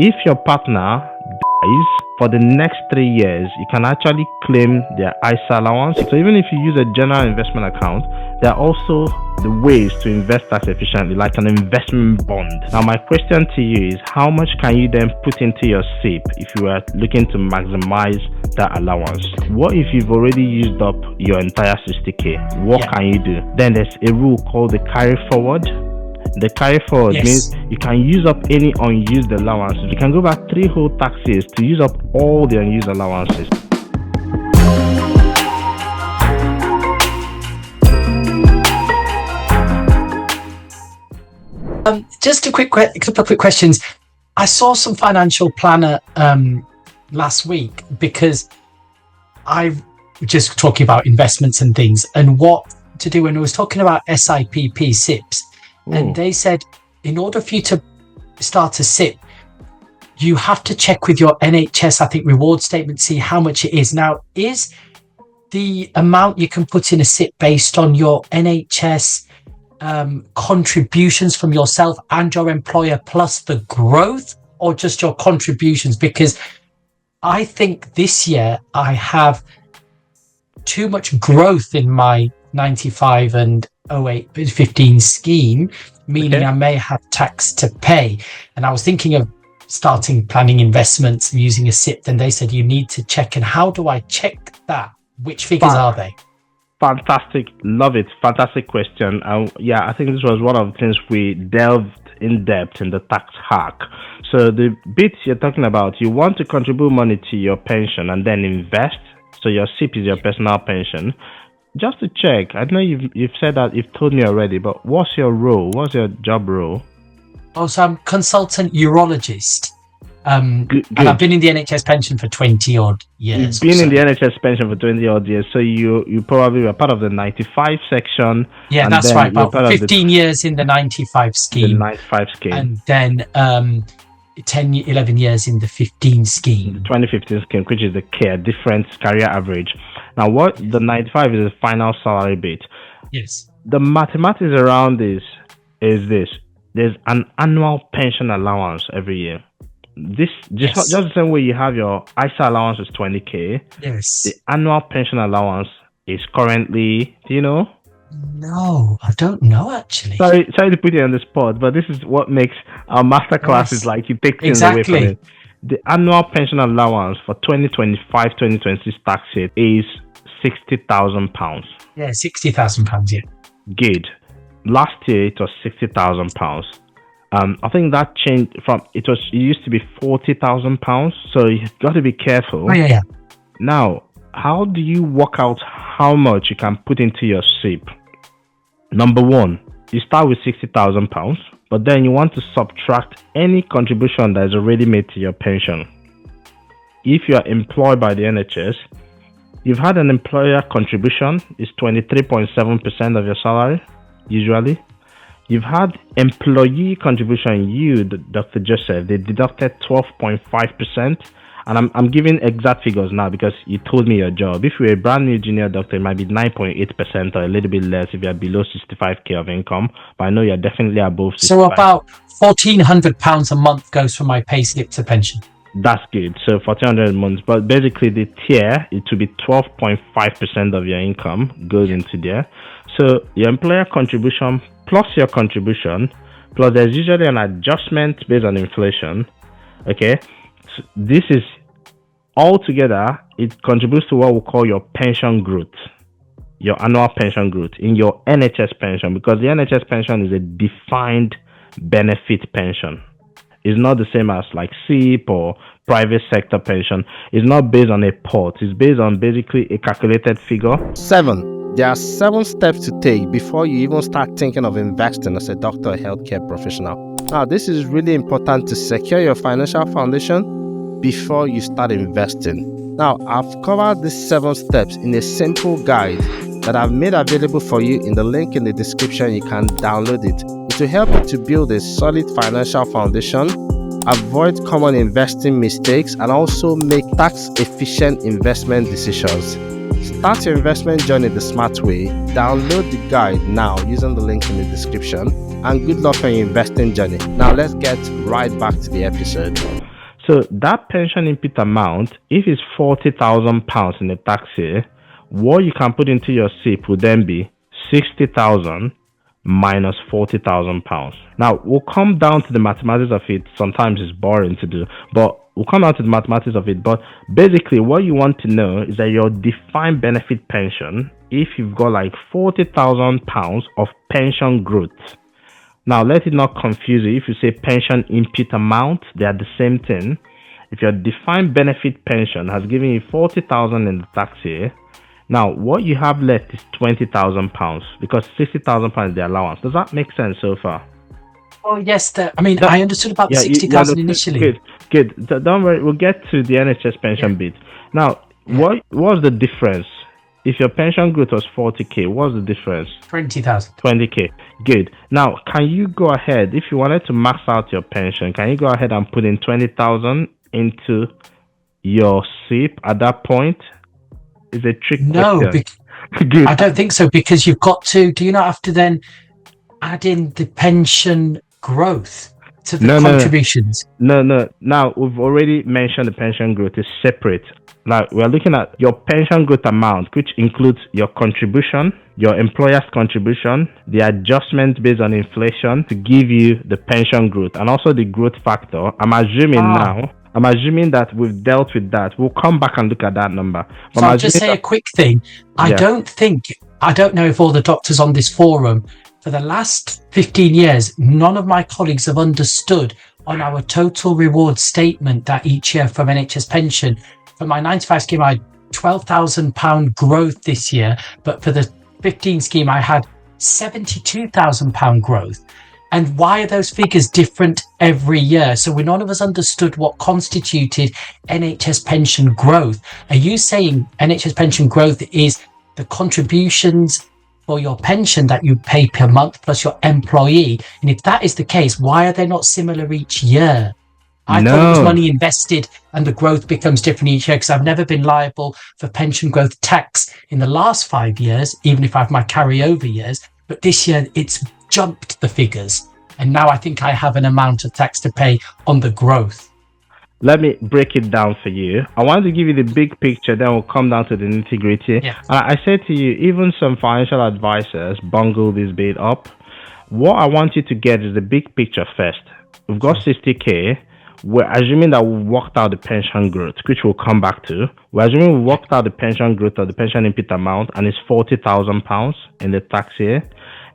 If your partner dies for the next 3 years, you can actually claim their ISA allowance. So even if you use a general investment account, there are also the ways to invest tax efficiently, like an investment bond. Now, my question to you is, how much can you then put into your SIPP if you are looking to maximize that allowance? What if you've already used up your entire 60K? What can you do? Then there's a rule called the carry forward. The carry forward means you can use up any unused allowances. You can go back 3 whole tax years to use up all the unused allowances. Just a couple of quick questions. I saw some financial planner last week because I was just talking about investments and things and what to do. And I was talking about SIPP SIPPs. And they said, in order for you to start a SIPP, you have to check with your NHS, I think, reward statement, see how much it is. Now, is the amount you can put in a SIPP based on your NHS contributions from yourself and your employer plus the growth, or just your contributions? Because I think this year I have too much growth in my 95 and 08-15 scheme, meaning I may have tax to pay. And I was thinking of planning investments and using a SIPP. Then they said you need to check. And how do I check that? Which figures are they? Fantastic. Love it. Fantastic question. Yeah, I think this was one of the things we delved in depth in the tax hack. So the bits you're talking about, you want to contribute money to your pension and then invest. So your SIPP is your personal pension. Just to check, I know you've said that, you've told me already, but what's your role? What's your job role? Oh, so I'm consultant urologist. Good. And I've been in the NHS pension for 20 odd years. You've been in the NHS pension for 20 odd years, so you probably were part of the 95 section. Yeah, that's right. About 15 years in the 95 scheme. The 95 scheme. And then 11 years in the 15 scheme. The 2015 scheme, which is the different career average. Now, what the 95 is the final salary bit. Yes. The mathematics around this is this. There's an annual pension allowance every year. This just the same way you have your ISA allowance is 20K. Yes. The annual pension allowance is currently, do you know? No, I don't know actually. Sorry to put you on the spot, but this is what makes our master classes like you take things away from it. The annual pension allowance for 2025-2026 tax year is £60,000. Yeah, £60,000. Yeah. Good. Last year it was £60,000. I think that changed from it used to be £40,000. So you've got to be careful. Oh yeah. Now, how do you work out how much you can put into your SIPP? Number one, you start with £60,000, but then you want to subtract any contribution that is already made to your pension. If you are employed by the NHS, you've had an employer contribution, is 23.7% of your salary, usually. You've had employee contribution, Dr. Joseph, they deducted 12.5%. And I'm giving exact figures now because you told me your job. If you're a brand new junior doctor, it might be 9.8% or a little bit less if you're below 65K of income. But I know you're definitely above 65. So about £1,400 a month goes from my pay slip to pension. That's good. So $1,400 a month. But basically the tier, it will be 12.5% of your income goes into there. So your employer contribution plus your contribution, plus there's usually an adjustment based on inflation. Okay. So this is all together, it contributes to what we call your pension growth, your annual pension growth in your NHS pension, because the NHS pension is a defined benefit pension. It's not the same as like SIPP or private sector pension. It's not based on a pot. It's based on basically a calculated figure. 7. There are 7 steps to take before you even start thinking of investing as a doctor or healthcare professional. Now, this is really important to secure your financial foundation before you start investing. Now, I've covered these 7 steps in a simple guide that I've made available for you in the link in the description. You can download it. It will help you to build a solid financial foundation, avoid common investing mistakes, and also make tax-efficient investment decisions. Start your investment journey the smart way. Download the guide now using the link in the description. and good luck on your investing journey. Now let's get right back to the episode. So that pension input amount, if it's £40,000 in the tax year, what you can put into your SIPP would then be 60,000 minus £40,000. Now we'll come down to the mathematics of it. Sometimes it's boring to do, but we'll come down to the mathematics of it. But basically, what you want to know is that your defined benefit pension, if you've got like £40,000 of pension growth. Now, let it not confuse you. If you say pension input amount, they are the same thing. If your defined benefit pension has given you 40,000 in the tax year, now what you have left is £20,000 because £60,000 is the allowance. Does that make sense so far? Oh yes, I understood about the 60,000 initially. Good. Don't worry, we'll get to the NHS pension bit. Now, what was the difference? If your pension growth was 40k, what's the difference? 20,000. 20k. Good. Now, can you go ahead, if you wanted to max out your pension, can you go ahead and put in 20,000 into your SIPP at that point? Is a trick question. No, I don't think so, because you've got to, do you not have to then add in the pension growth to the contributions? No. Now, we've already mentioned the pension growth is separate. Now, we're looking at your pension growth amount, which includes your contribution, your employer's contribution, the adjustment based on inflation to give you the pension growth, and also the growth factor. I'm assuming that we've dealt with that. We'll come back and look at that number. So I'll just say a quick thing. I don't know if all the doctors on this forum, for the last 15 years, none of my colleagues have understood on our total reward statement that each year from NHS pension, for my 95 scheme, I had £12,000 growth this year, but for the 15 scheme, I had £72,000 growth. And why are those figures different every year? So none of us understood what constituted NHS pension growth. Are you saying NHS pension growth is the contributions for your pension that you pay per month plus your employee? And if that is the case, why are they not similar each year? I thought it was money invested and the growth becomes different each year, because I've never been liable for pension growth tax in the last 5 years, even if I have my carryover years. But this year it's jumped the figures. And now I think I have an amount of tax to pay on the growth. Let me break it down for you. I want to give you the big picture, then we'll come down to the nitty-gritty. Yeah. I said to you, even some financial advisors bungle this bit up. What I want you to get is the big picture first. We've got 60k. We're assuming that we worked out the pension growth, which we'll come back to. We're assuming we worked out the pension growth or the pension input amount, and it's £40,000 in the tax year.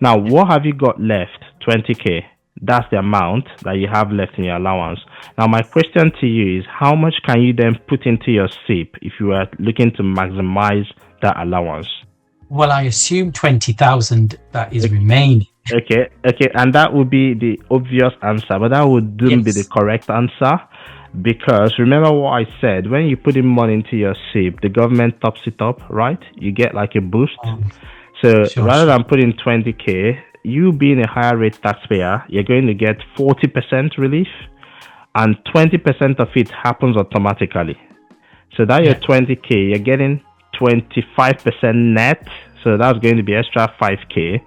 Now, what have you got left? 20k. That's the amount that you have left in your allowance. Now, my question to you is, how much can you then put into your SIPP if you are looking to maximize that allowance? Well, I assume 20,000 that is remaining. Okay, and that would be the obvious answer, but that wouldn't be the correct answer, because remember what I said, when you put in money into your SIPP, the government tops it up, right? You get like a boost. Rather than putting 20k, you being a higher rate taxpayer, you're going to get 40% relief, and 20% of it happens automatically. So that your 20k, you're getting 25% net, so that's going to be extra 5k.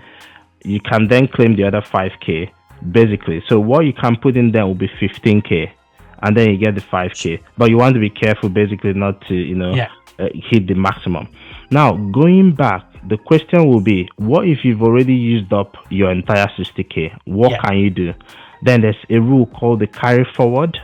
You can then claim the other 5k, basically. So what you can put in there will be 15k, and then you get the 5k. But you want to be careful, basically, not to hit the maximum. Now, going back, the question will be, what if you've already used up your entire 60k? What can you do? Then there's a rule called the carry forward.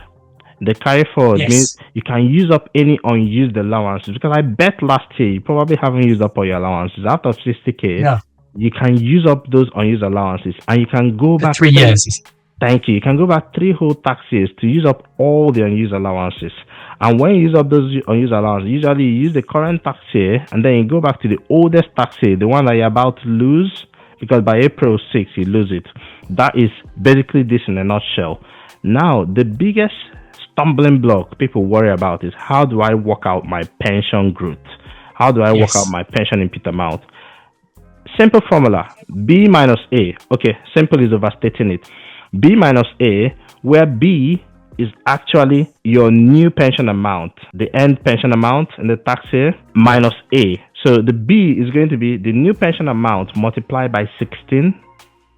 The carry forward means you can use up any unused allowances, because I bet last year you probably haven't used up all your allowances. Out of 60k, you can use up those unused allowances, and you can go back 3 years. Thank you. You can go back 3 whole tax years to use up all the unused allowances. And when you use up those unused allowances, usually you use the current tax year, and then you go back to the oldest tax year, the one that you're about to lose, because by April 6th, you lose it. That is basically this in a nutshell. Now, the biggest stumbling block people worry about is, how do I work out my pension growth? How do I work out my pension input amount? Simple formula, B minus A. Okay, simple is overstating it. B minus A, where B is actually your new pension amount, the end pension amount in the tax year, minus A. So the B is going to be the new pension amount multiplied by 16,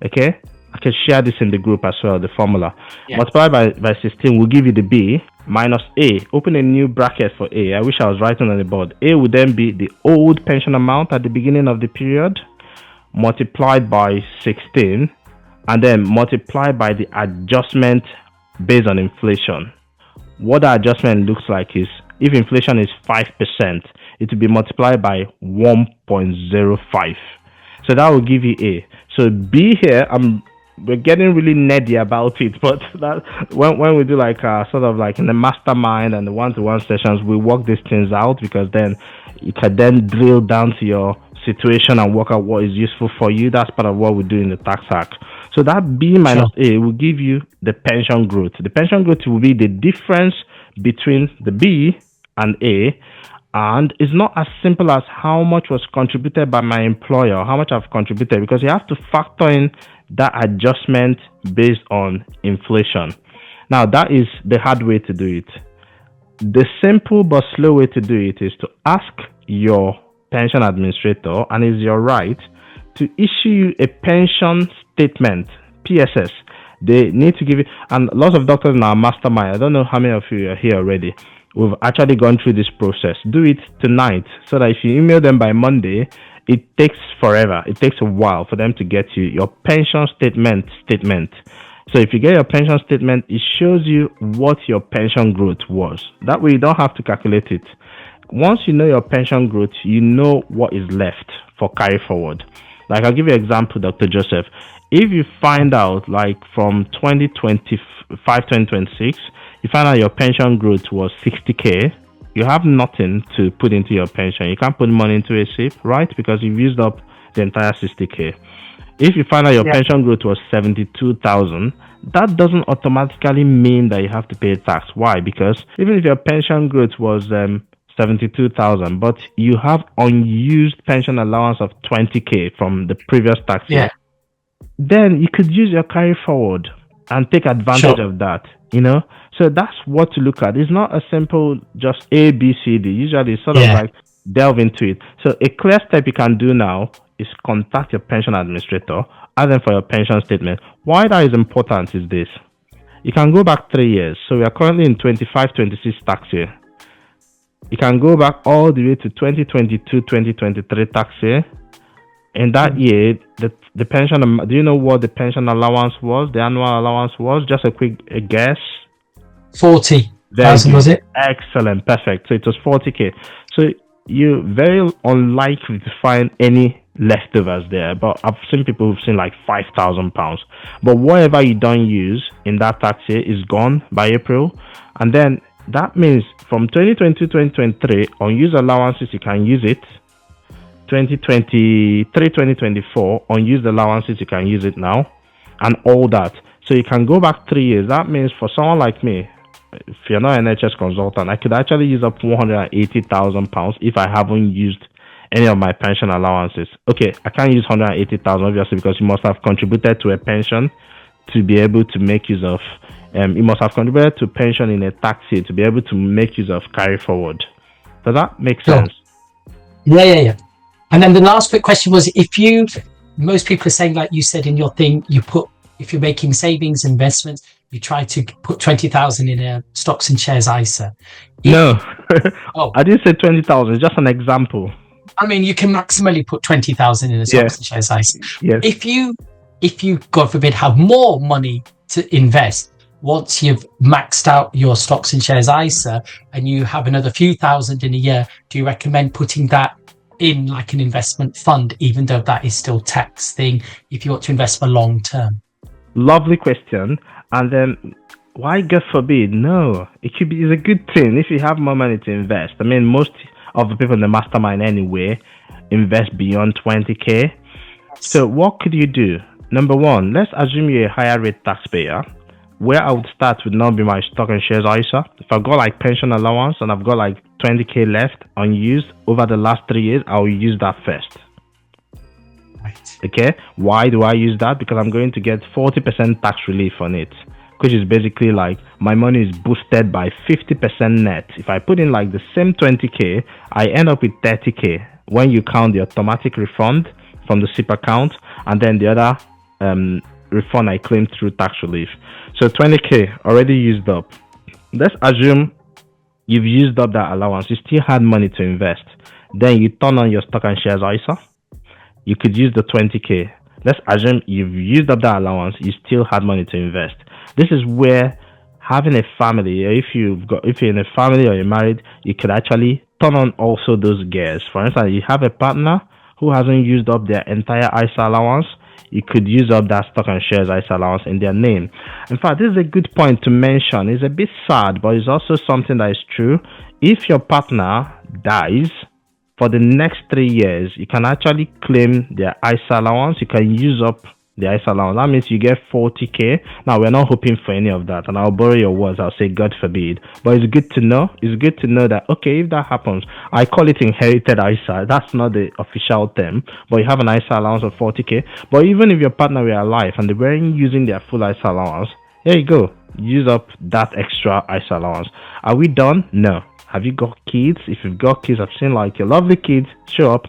okay? I can share this in the group as well, the formula. Yeah. Multiply by 16 will give you the B minus A. Open a new bracket for A. I wish I was writing on the board. A would then be the old pension amount at the beginning of the period, multiplied by 16, and then multiplied by the adjustment based on inflation. What the adjustment looks like is, if inflation is 5%, it will be multiplied by 1.05. So that will give you A. So B here, we're getting really nerdy about it, but that when we do like sort of like in the mastermind and the one-to-one sessions, we work these things out, because then you can then drill down to your situation and work out what is useful for you. That's part of what we do in the tax hack. So that B minus A will give you the pension growth. The pension growth will be the difference between the B and A, and it's not as simple as how much was contributed by my employer or how much I've contributed, because you have to factor in that adjustment based on inflation. Now, that is the hard way to do it. The simple but slow way to do it is to ask your pension administrator, and it's your right, to issue you a pension statement, PSS. They need to give you, and lots of doctors in our mastermind, I don't know how many of you are here already, we've actually gone through this process. Do it tonight, so that if you email them by Monday, it takes forever. It takes a while for them to get you your pension statement. So if you get your pension statement, it shows you what your pension growth was. That way you don't have to calculate it. Once you know your pension growth, you know what is left for carry forward. Like, I'll give you an example, Dr. Joseph. If you find out, like from 2025, 2026, you find out your pension growth was 60K, you have nothing to put into your pension. You can't put money into a SIPP, right? Because you've used up the entire 60K. If you find out your pension growth was 72,000, that doesn't automatically mean that you have to pay tax. Why? Because even if your pension growth was 72,000, but you have unused pension allowance of 20K from the previous tax year, then you could use your carry forward and take advantage of that, you know? So that's what to look at. It's not a simple just A, B, C, D. Usually it's sort of like delve into it. So a clear step you can do now is contact your pension administrator, ask them for your pension statement. Why that is important is this. You can go back 3 years. So we are currently in 25-26 tax year. You can go back all the way to 2022-2023 tax year. In that year, the pension, do you know what the pension allowance was? The annual allowance was? Just a quick guess. 40,000 was it? Excellent, perfect. So it was 40K. So you're very unlikely to find any leftovers there. But I've seen people who've seen like £5,000. But whatever you don't use in that tax year is gone by April. And then that means from 2022-2023, unused allowances, you can use it. 2023-2024, unused allowances, you can use it now. And all that. So you can go back 3 years. That means for someone like me, if you're not an NHS consultant, I could actually use up £180,000 if I haven't used any of my pension allowances. Okay, I can't use 180,000 obviously, because you must have contributed to a pension to be able to make use of. You must have contributed to pension in a tax year to be able to make use of carry forward. Does that make sense? Yeah. And then the last quick question was, most people are saying, like you said in your thing, if you're making savings investments, you try to put 20,000 in a stocks and shares ISA. No, I didn't say 20,000. It's just an example. I mean, you can maximally put 20,000 in a stocks and shares ISA. Yes. If you, God forbid, have more money to invest, once you've maxed out your stocks and shares ISA and you have another few thousand in a year, do you recommend putting that in like an investment fund, even though that is still tax thing, if you want to invest for long term? Lovely question. And then why God forbid? No, it's a good thing if you have more money to invest. I mean, most of the people in the mastermind anyway invest beyond 20K. So what could you do? Number one, let's assume you're a higher rate taxpayer. Where I would start would not be my stock and shares ISA. If I've got like pension allowance and I've got like 20K left unused over the last 3 years, I'll use that first. Right. Okay. Why do I use that? Because I'm going to get 40% tax relief on it, which is basically like my money is boosted by 50% net. If I put in like the same 20K, I end up with 30K when you count the automatic refund from the SIPP account and then the other refund I claimed through tax relief. So 20K already used up. Let's assume you've used up that allowance. You still had money to invest. Then you turn on your stock and shares ISA. You could use the 20K. Let's assume you've used up that allowance. You still had money to invest. This is where having a family, if you're in a family or you're married, you could actually turn on also those gears. For instance, you have a partner who hasn't used up their entire ISA allowance. You could use up that stock and shares ISA allowance in their name. In fact, this is a good point to mention. It's a bit sad, but it's also something that is true. If your partner dies, for the next 3 years, you can actually claim their ISA allowance. You can use up the ISA allowance. That means you get 40K. Now, we're not hoping for any of that, and I'll borrow your words. I'll say, God forbid. But it's good to know. It's good to know that, okay, if that happens, I call it inherited ISA. That's not the official term, but you have an ISA allowance of 40K. But even if your partner were alive and they weren't using their full ISA allowance, here you go. Use up that extra ISA allowance. Are we done? No. Have you got kids? If you've got kids, I've seen like your lovely kids show up.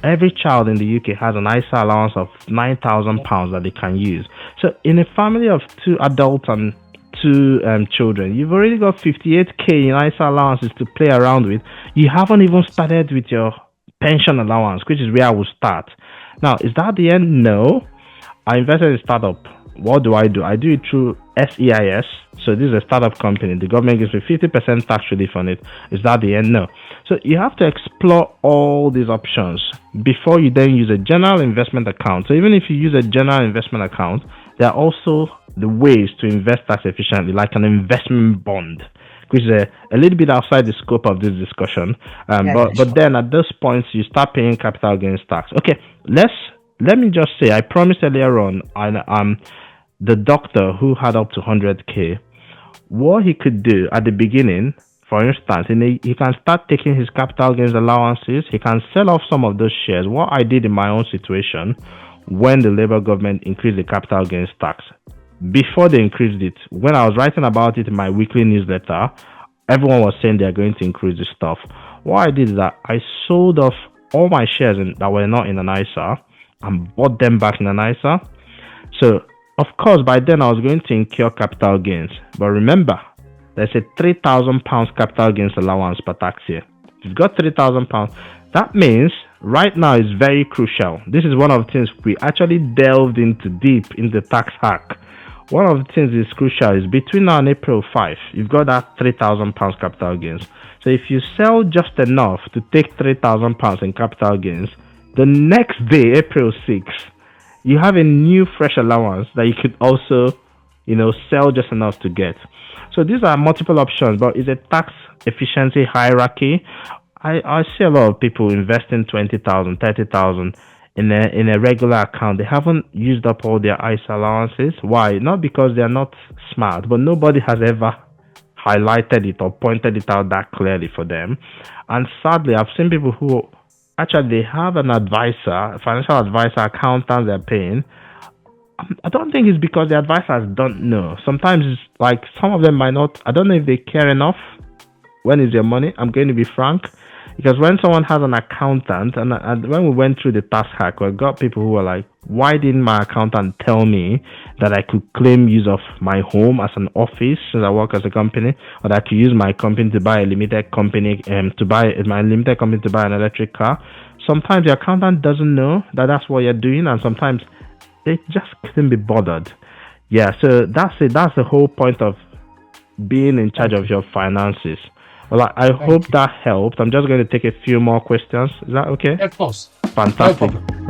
Every child in the UK has an ISA allowance of £9,000 that they can use. So in a family of 2 adults and 2 children, you've already got 58K in ISA allowances to play around with. You haven't even started with your pension allowance, which is where I will start. Now, is that the end? No. I invested in a startup. What do? I do it through SEIS. So this is a startup company. The government gives me 50% tax relief on it. Is that the end? No. So you have to explore all these options before you then use a general investment account. So even if you use a general investment account, there are also the ways to invest tax efficiently, like an investment bond, which is a little bit outside the scope of this discussion. But then at this point, you start paying capital gains tax. Okay, let me just say, I promised earlier on, the doctor who had up to 100K, what he could do at the beginning, for instance, he can start taking his capital gains allowances. He can sell off some of those shares. What I did in my own situation, when the Labour government increased the capital gains tax, before they increased it, when I was writing about it in my weekly newsletter, everyone was saying they're going to increase this stuff. What I did is that I sold off all my shares that were not in an ISA and bought them back in an ISA. So, of course, by then I was going to incur capital gains. But remember, there's a £3,000 capital gains allowance per tax year. If you've got £3,000, that means right now is very crucial. This is one of the things we actually delved into deep in the tax hack. One of the things is crucial is between now and April 5, you've got that £3,000 capital gains. So if you sell just enough to take £3,000 in capital gains, the next day, April 6, you have a new fresh allowance that you could also, sell just enough to get. So these are multiple options, but it's a tax efficiency hierarchy. I see a lot of people investing 20,000, 30,000 in a regular account. They haven't used up all their ISA allowances. Why? Not because they're not smart, but nobody has ever highlighted it or pointed it out that clearly for them. And sadly, I've seen people who actually they have an advisor, a financial advisor, accountant they're paying. I don't think it's because the advisors don't know. Sometimes it's like some of them might not. I don't know if they care enough. When is your money? I'm going to be frank. Because when someone has an accountant, and when we went through the tax hack, we got people who were like, why didn't my accountant tell me that I could claim use of my home as an office since I work as a company, or that I could use my company to buy a limited company, to buy an electric car? Sometimes the accountant doesn't know that that's what you're doing, and sometimes they just couldn't be bothered. Yeah, so that's it. That's the whole point of being in charge of your finances. Well, I hope that helped. I'm just going to take a few more questions. Is that okay? Of course. Fantastic. No problem.